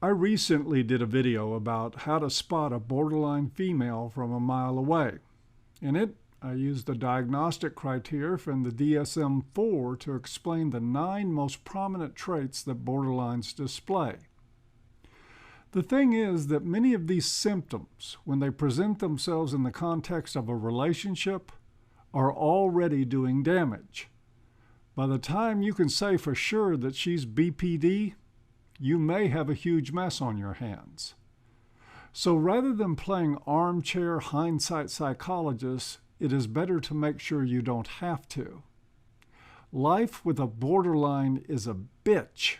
I recently did a video about how to spot a borderline female from a mile away. In it, I used the diagnostic criteria from the DSM-4 to explain the 9 most prominent traits that borderlines display. The thing is that many of these symptoms, when they present themselves in the context of a relationship, are already doing damage. By the time you can say for sure that she's BPD, you may have a huge mess on your hands. So rather than playing armchair hindsight psychologist, it is better to make sure you don't have to. Life with a borderline is a bitch.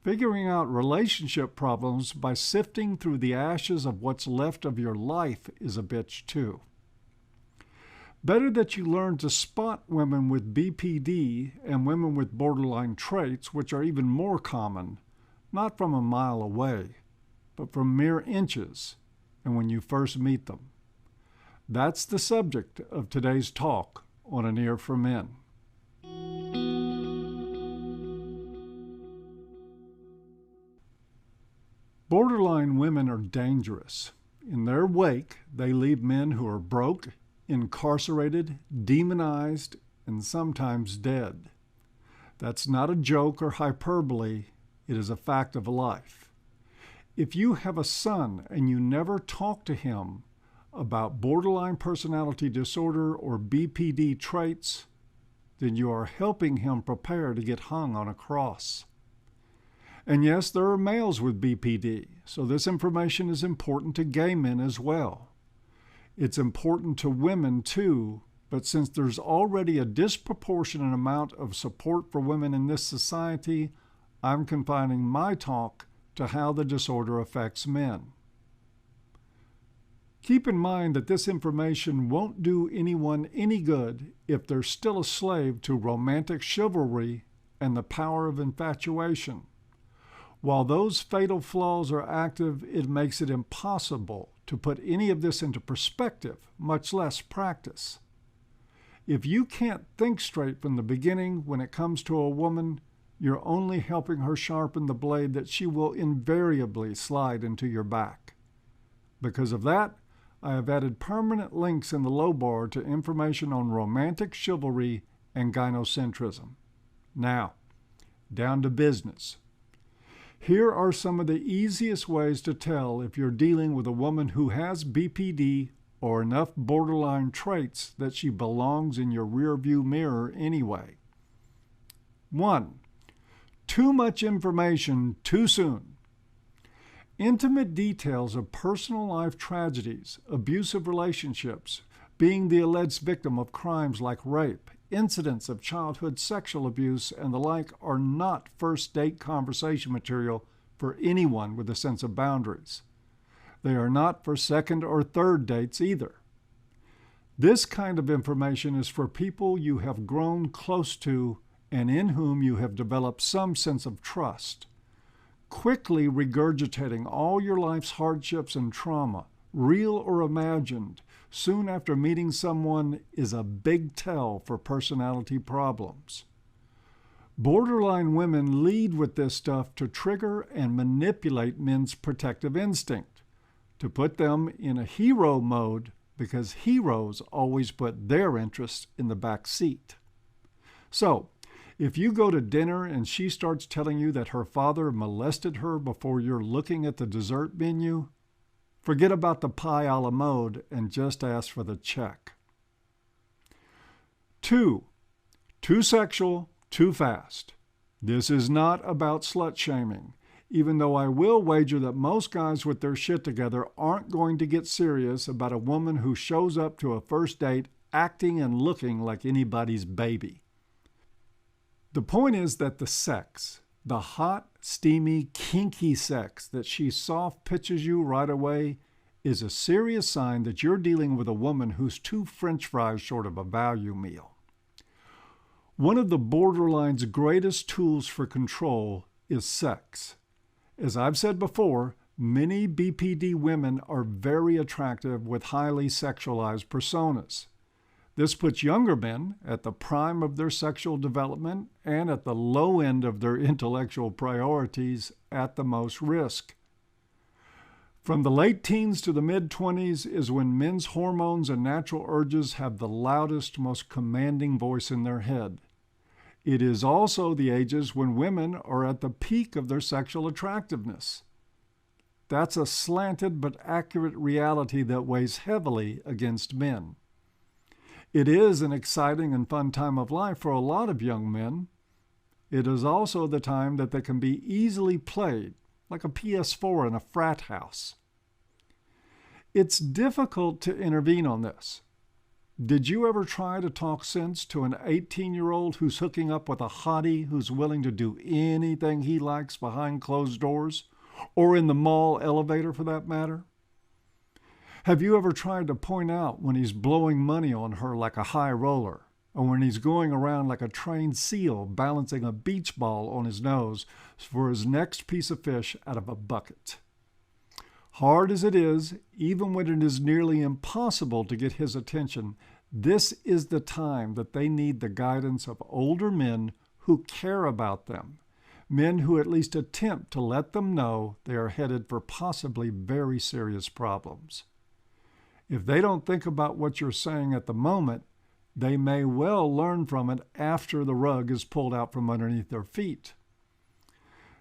Figuring out relationship problems by sifting through the ashes of what's left of your life is a bitch too. Better that you learn to spot women with BPD and women with borderline traits, which are even more common, not from a mile away, but from mere inches and when you first meet them. That's the subject of today's talk on An Ear for Men. Borderline women are dangerous. In their wake, they leave men who are broke, incarcerated, demonized, and sometimes dead. That's not a joke or hyperbole. It is a fact of life. If you have a son and you never talk to him about borderline personality disorder or BPD traits, then you are helping him prepare to get hung on a cross. And yes, there are males with BPD, so this information is important to gay men as well. It's important to women too, but since there's already a disproportionate amount of support for women in this society, I'm confining my talk to how the disorder affects men. Keep in mind that this information won't do anyone any good if they're still a slave to romantic chivalry and the power of infatuation. While those fatal flaws are active, it makes it impossible to put any of this into perspective, much less practice. If you can't think straight from the beginning when it comes to a woman, you're only helping her sharpen the blade that she will invariably slide into your back. Because of that, I have added permanent links in the low bar to information on romantic chivalry and gynocentrism. Now, down to business. Here are some of the easiest ways to tell if you're dealing with a woman who has BPD or enough borderline traits that she belongs in your rearview mirror anyway. 1. Too much information too soon. Intimate details of personal life tragedies, abusive relationships, being the alleged victim of crimes like rape, incidents of childhood sexual abuse, and the like are not first date conversation material for anyone with a sense of boundaries. They are not for second or third dates either. This kind of information is for people you have grown close to and in whom you have developed some sense of trust. Quickly regurgitating all your life's hardships and trauma, real or imagined, soon after meeting someone is a big tell for personality problems. Borderline women lead with this stuff to trigger and manipulate men's protective instinct, to put them in a hero mode because heroes always put their interests in the back seat. So, if you go to dinner and she starts telling you that her father molested her before you're looking at the dessert menu, forget about the pie a la mode and just ask for the check. 2. Too sexual, too fast. This is not about slut shaming, even though I will wager that most guys with their shit together aren't going to get serious about a woman who shows up to a first date acting and looking like anybody's baby. The point is that the sex, the hot, steamy, kinky sex that she soft pitches you right away, is a serious sign that you're dealing with a woman who's 2 French fries short of a value meal. One of the borderline's greatest tools for control is sex. As I've said before, many BPD women are very attractive with highly sexualized personas. This puts younger men at the prime of their sexual development and at the low end of their intellectual priorities at the most risk. From the late teens to the mid-20s is when men's hormones and natural urges have the loudest, most commanding voice in their head. It is also the ages when women are at the peak of their sexual attractiveness. That's a slanted but accurate reality that weighs heavily against men. It is an exciting and fun time of life for a lot of young men. It is also the time that they can be easily played, like a PS4 in a frat house. It's difficult to intervene on this. Did you ever try to talk sense to an 18-year-old who's hooking up with a hottie who's willing to do anything he likes behind closed doors, or in the mall elevator for that matter? Have you ever tried to point out when he's blowing money on her like a high roller, or when he's going around like a trained seal balancing a beach ball on his nose for his next piece of fish out of a bucket? Hard as it is, even when it is nearly impossible to get his attention, this is the time that they need the guidance of older men who care about them, men who at least attempt to let them know they are headed for possibly very serious problems. If they don't think about what you're saying at the moment, they may well learn from it after the rug is pulled out from underneath their feet.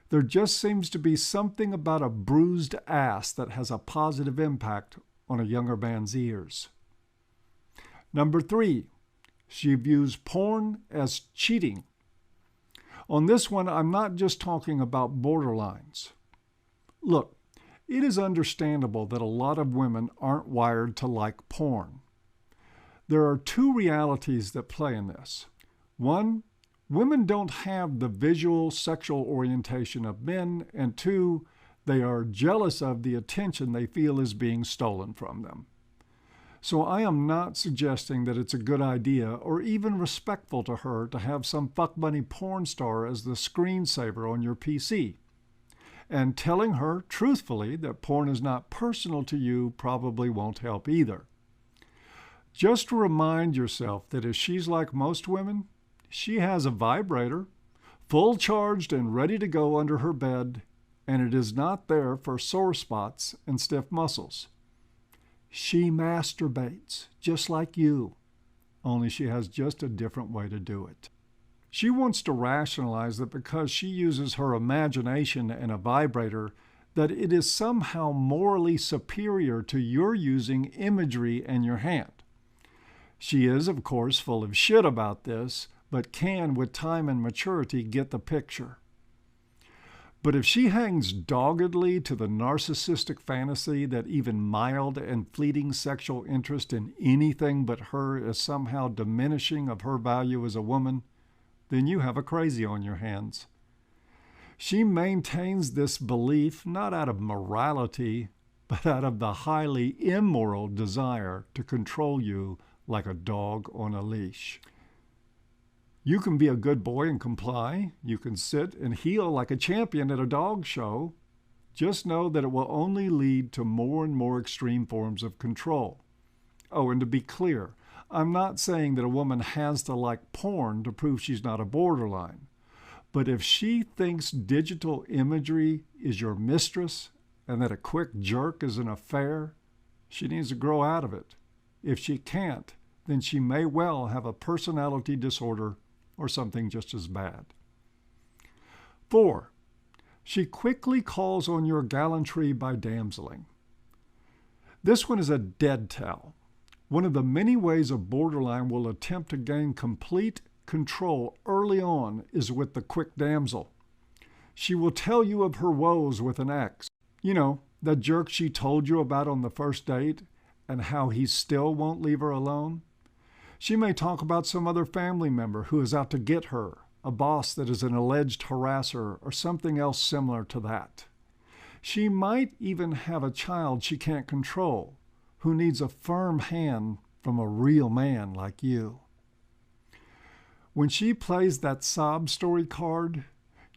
There just seems to be something about a bruised ass that has a positive impact on a younger man's ears. Number 3, she views porn as cheating. On this one, I'm not just talking about borderlines. Look, it is understandable that a lot of women aren't wired to like porn. There are 2 realities that play in this. One, women don't have the visual sexual orientation of men, and 2, they are jealous of the attention they feel is being stolen from them. So I am not suggesting that it's a good idea or even respectful to her to have some fuck-bunny porn star as the screensaver on your PC. And telling her truthfully that porn is not personal to you probably won't help either. Just remind yourself that if she's like most women, she has a vibrator, full charged and ready to go under her bed, and it is not there for sore spots and stiff muscles. She masturbates, just like you, only she has just a different way to do it. She wants to rationalize that because she uses her imagination and a vibrator, that it is somehow morally superior to your using imagery and your hand. She is, of course, full of shit about this, but can, with time and maturity, get the picture. But if she hangs doggedly to the narcissistic fantasy that even mild and fleeting sexual interest in anything but her is somehow diminishing of her value as a woman, then you have a crazy on your hands. She maintains this belief not out of morality, but out of the highly immoral desire to control you like a dog on a leash. You can be a good boy and comply. You can sit and heel like a champion at a dog show. Just know that it will only lead to more and more extreme forms of control. Oh, and to be clear, I'm not saying that a woman has to like porn to prove she's not a borderline. But if she thinks digital imagery is your mistress and that a quick jerk is an affair, she needs to grow out of it. If she can't, then she may well have a personality disorder or something just as bad. 4, she quickly calls on your gallantry by damseling. This one is a dead towel. One of the many ways a borderline will attempt to gain complete control early on is with the quick damsel. She will tell you of her woes with an ex. You know, that jerk she told you about on the first date and how he still won't leave her alone. She may talk about some other family member who is out to get her, a boss that is an alleged harasser, or something else similar to that. She might even have a child she can't control, who needs a firm hand from a real man like you. When she plays that sob story card,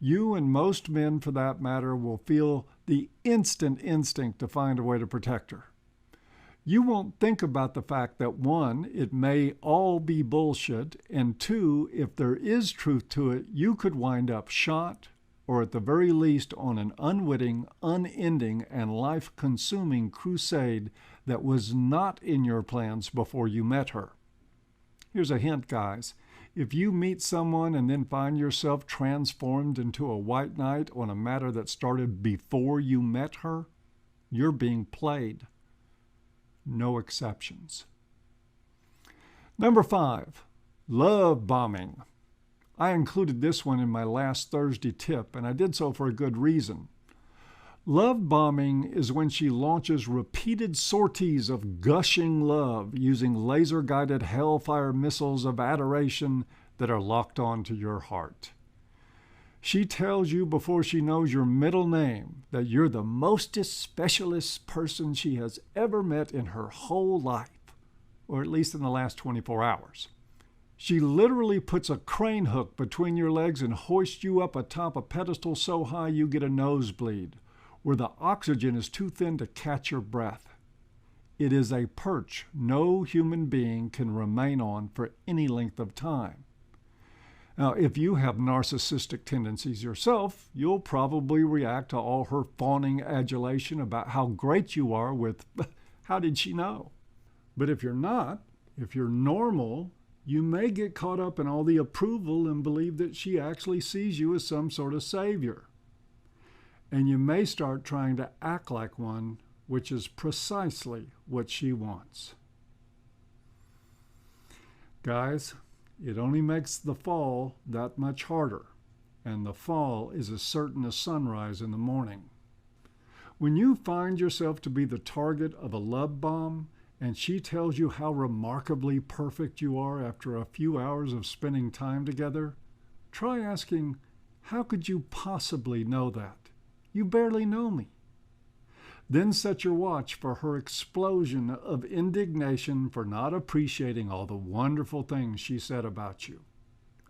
you and most men for that matter will feel the instant instinct to find a way to protect her. You won't think about the fact that 1, it may all be bullshit, and 2, if there is truth to it, you could wind up shot, or at the very least on an unwitting, unending, and life-consuming crusade that was not in your plans before you met her. Here's a hint, guys. If you meet someone and then find yourself transformed into a white knight on a matter that started before you met her, you're being played. No exceptions. Number 5, love bombing. I included this one in my last Thursday tip, and I did so for a good reason. Love bombing is when she launches repeated sorties of gushing love using laser-guided hellfire missiles of adoration that are locked onto your heart. She tells you before she knows your middle name that you're the mostest specialist person she has ever met in her whole life, or at least in the last 24 hours. She literally puts a crane hook between your legs and hoists you up atop a pedestal so high you get a nosebleed, where the oxygen is too thin to catch your breath. It is a perch no human being can remain on for any length of time. Now, if you have narcissistic tendencies yourself, you'll probably react to all her fawning adulation about how great you are with, how did she know? But if you're not, if you're normal, you may get caught up in all the approval and believe that she actually sees you as some sort of savior. And you may start trying to act like one, which is precisely what she wants. Guys, it only makes the fall that much harder, and the fall is as certain as sunrise in the morning. When you find yourself to be the target of a love bomb, and she tells you how remarkably perfect you are after a few hours of spending time together, try asking, how could you possibly know that? You barely know me. Then set your watch for her explosion of indignation for not appreciating all the wonderful things she said about you.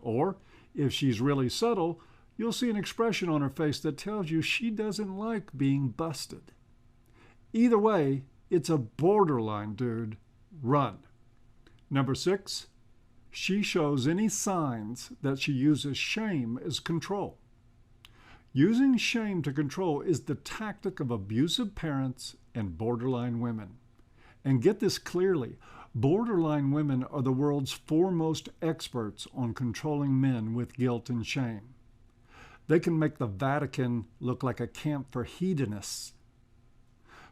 Or, if she's really subtle, you'll see an expression on her face that tells you she doesn't like being busted. Either way, it's a borderline, dude. Run. Number 6, she shows any signs that she uses shame as control. Using shame to control is the tactic of abusive parents and borderline women. And get this clearly, borderline women are the world's foremost experts on controlling men with guilt and shame. They can make the Vatican look like a camp for hedonists.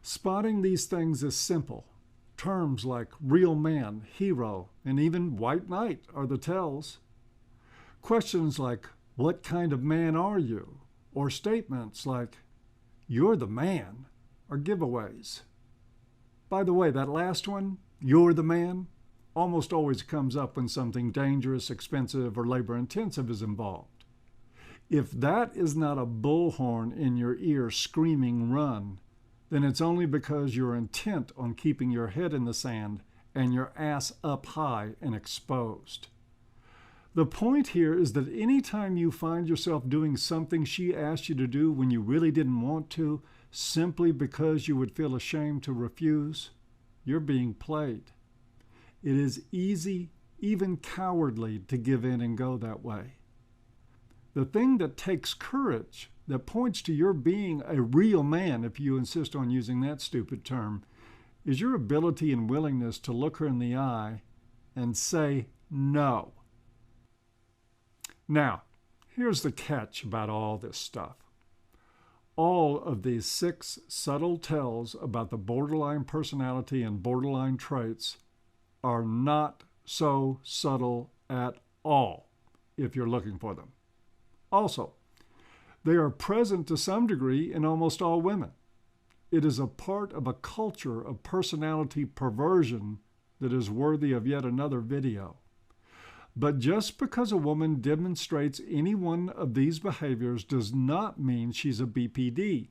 Spotting these things is simple. Terms like real man, hero, and even white knight are the tells. Questions like, what kind of man are you? Or statements like, you're the man, are giveaways. By the way, that last one, you're the man, almost always comes up when something dangerous, expensive, or labor-intensive is involved. If that is not a bullhorn in your ear screaming run, then it's only because you're intent on keeping your head in the sand and your ass up high and exposed. The point here is that anytime you find yourself doing something she asked you to do when you really didn't want to, simply because you would feel ashamed to refuse, you're being played. It is easy, even cowardly, to give in and go that way. The thing that takes courage, that points to your being a real man, if you insist on using that stupid term, is your ability and willingness to look her in the eye and say no. Now, here's the catch about all this stuff. All of these 6 subtle tells about the borderline personality and borderline traits are not so subtle at all if you're looking for them. Also, they are present to some degree in almost all women. It is a part of a culture of personality perversion that is worthy of yet another video. But just because a woman demonstrates any one of these behaviors does not mean she's a BPD.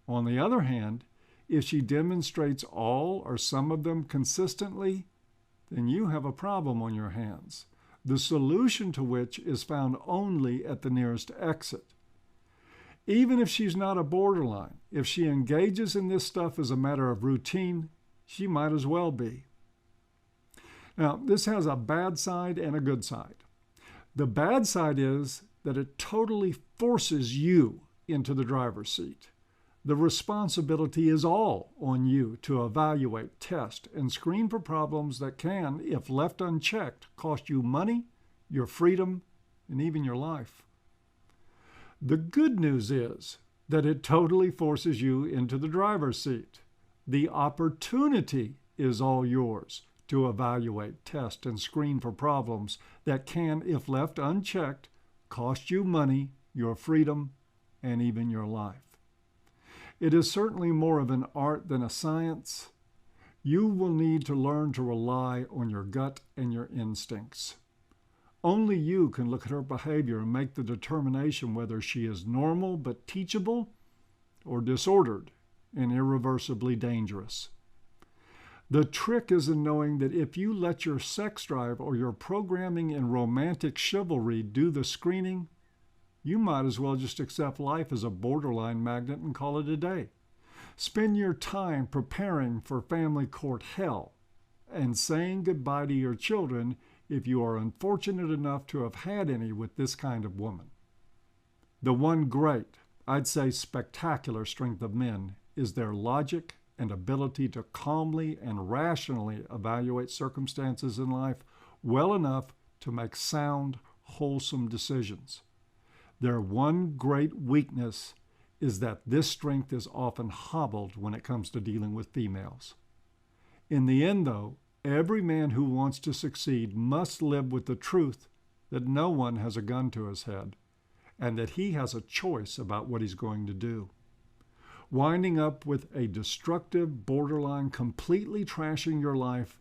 On the other hand, if she demonstrates all or some of them consistently, then you have a problem on your hands, the solution to which is found only at the nearest exit. Even if she's not a borderline, if she engages in this stuff as a matter of routine, she might as well be. Now, this has a bad side and a good side. The bad side is that it totally forces you into the driver's seat. The responsibility is all on you to evaluate, test, and screen for problems that can, if left unchecked, cost you money, your freedom, and even your life. The good news is that it totally forces you into the driver's seat. The opportunity is all yours to evaluate, test, and screen for problems that can, if left unchecked, cost you money, your freedom, and even your life. It is certainly more of an art than a science. You will need to learn to rely on your gut and your instincts. Only you can look at her behavior and make the determination whether she is normal but teachable or disordered and irreversibly dangerous. The trick is in knowing that if you let your sex drive or your programming in romantic chivalry do the screening, you might as well just accept life as a borderline magnet and call it a day. Spend your time preparing for family court hell and saying goodbye to your children if you are unfortunate enough to have had any with this kind of woman. The one great, I'd say spectacular strength of men is their logic and ability to calmly and rationally evaluate circumstances in life well enough to make sound, wholesome decisions. Their one great weakness is that this strength is often hobbled when it comes to dealing with females. In the end, though, every man who wants to succeed must live with the truth that no one has a gun to his head and that he has a choice about what he's going to do. Winding up with a destructive borderline completely trashing your life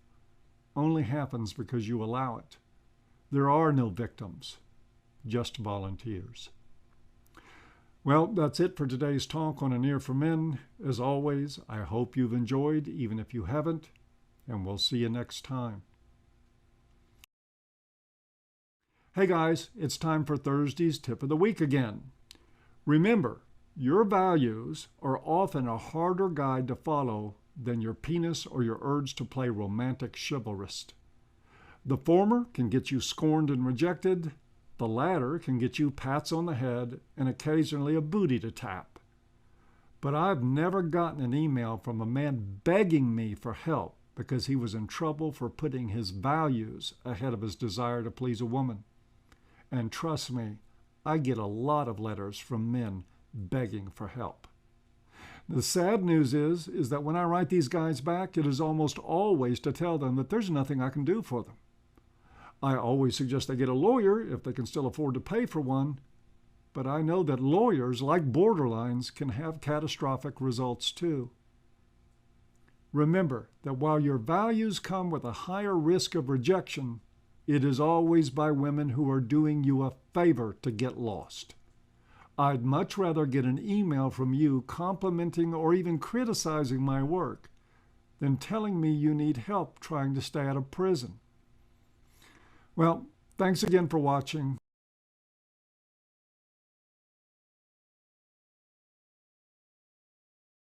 only happens because you allow it. There are no victims, just volunteers. Well, that's it for today's talk on An Ear for Men. As always, I hope you've enjoyed, even if you haven't, and we'll see you next time. Hey guys, it's time for Thursday's Tip of the Week again. Remember, your values are often a harder guide to follow than your penis or your urge to play romantic chivalrist. The former can get you scorned and rejected. The latter can get you pats on the head and occasionally a booty to tap. But I've never gotten an email from a man begging me for help because he was in trouble for putting his values ahead of his desire to please a woman. And trust me, I get a lot of letters from men begging for help. The sad news is that when I write these guys back, it is almost always to tell them that there's nothing I can do for them. I always suggest they get a lawyer if they can still afford to pay for one, but I know that lawyers, like borderlines, can have catastrophic results too. Remember that while your values come with a higher risk of rejection, it is always by women who are doing you a favor to get lost. I'd much rather get an email from you complimenting or even criticizing my work than telling me you need help trying to stay out of prison. Well, thanks again for watching.